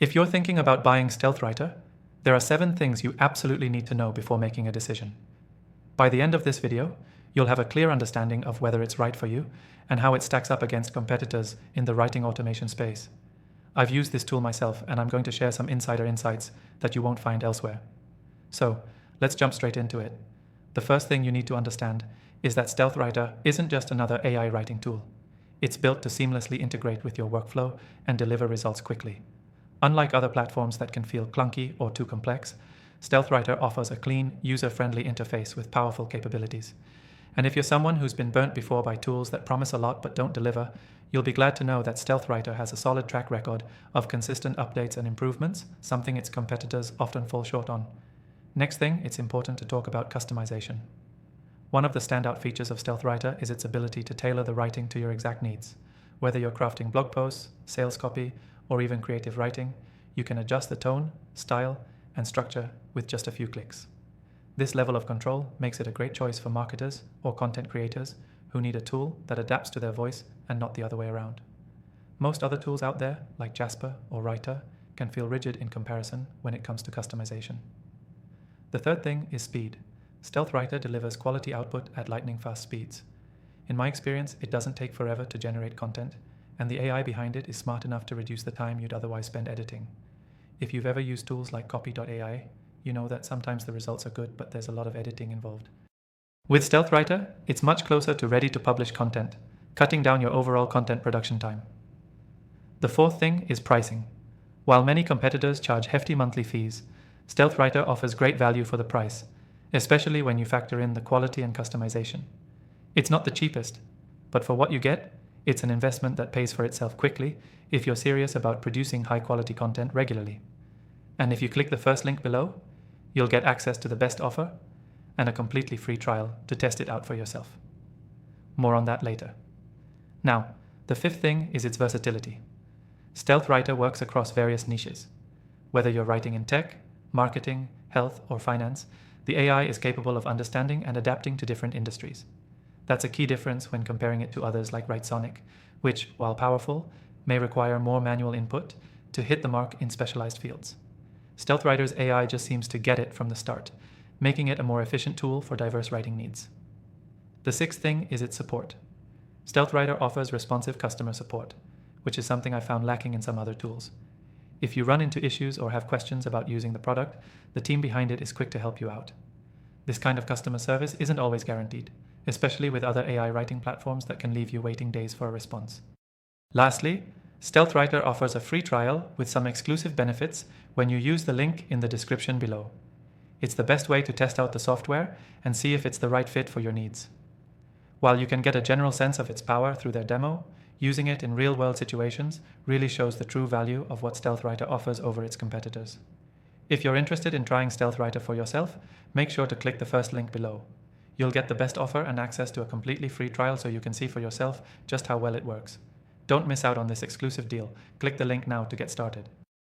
If you're thinking about buying StealthWriter, there are 7 things you absolutely need to know before making a decision. By the end of this video, you'll have a clear understanding of whether it's right for you and how it stacks up against competitors in the writing automation space. I've used this tool myself, and I'm going to share some insider insights that you won't find elsewhere. So, let's jump straight into it. The first thing you need to understand is that StealthWriter isn't just another AI writing tool. It's built to seamlessly integrate with your workflow and deliver results quickly. Unlike other platforms that can feel clunky or too complex, StealthWriter offers a clean, user-friendly interface with powerful capabilities. And if you're someone who's been burnt before by tools that promise a lot but don't deliver, you'll be glad to know that StealthWriter has a solid track record of consistent updates and improvements, something its competitors often fall short on. Next thing, it's important to talk about customization. One of the standout features of StealthWriter is its ability to tailor the writing to your exact needs. Whether you're crafting blog posts, sales copy, or even creative writing, you can adjust the tone, style, and structure with just a few clicks. This level of control makes it a great choice for marketers or content creators who need a tool that adapts to their voice and not the other way around. Most other tools out there, like Jasper or Writer, can feel rigid in comparison when it comes to customization. The third thing is speed. StealthWriter delivers quality output at lightning-fast speeds. In my experience, it doesn't take forever to generate content, and the AI behind it is smart enough to reduce the time you'd otherwise spend editing. If you've ever used tools like copy.ai, you know that sometimes the results are good, but there's a lot of editing involved. With StealthWriter, it's much closer to ready-to-publish content, cutting down your overall content production time. The fourth thing is pricing. While many competitors charge hefty monthly fees, StealthWriter offers great value for the price, especially when you factor in the quality and customization. It's not the cheapest, but for what you get, it's an investment that pays for itself quickly if you're serious about producing high-quality content regularly. And if you click the first link below, you'll get access to the best offer and a completely free trial to test it out for yourself. More on that later. Now, the fifth thing is its versatility. StealthWriter works across various niches. Whether you're writing in tech, marketing, health, or finance, the AI is capable of understanding and adapting to different industries. That's a key difference when comparing it to others like Writesonic, which, while powerful, may require more manual input to hit the mark in specialized fields. StealthWriter's AI just seems to get it from the start, making it a more efficient tool for diverse writing needs. The sixth thing is its support. StealthWriter offers responsive customer support, which is something I found lacking in some other tools. If you run into issues or have questions about using the product, the team behind it is quick to help you out. This kind of customer service isn't always guaranteed, especially with other AI writing platforms that can leave you waiting days for a response. Lastly, StealthWriter offers a free trial with some exclusive benefits when you use the link in the description below. It's the best way to test out the software and see if it's the right fit for your needs. While you can get a general sense of its power through their demo, using it in real-world situations really shows the true value of what StealthWriter offers over its competitors. If you're interested in trying StealthWriter for yourself, make sure to click the first link below. You'll get the best offer and access to a completely free trial so you can see for yourself just how well it works. Don't miss out on this exclusive deal. Click the link now to get started.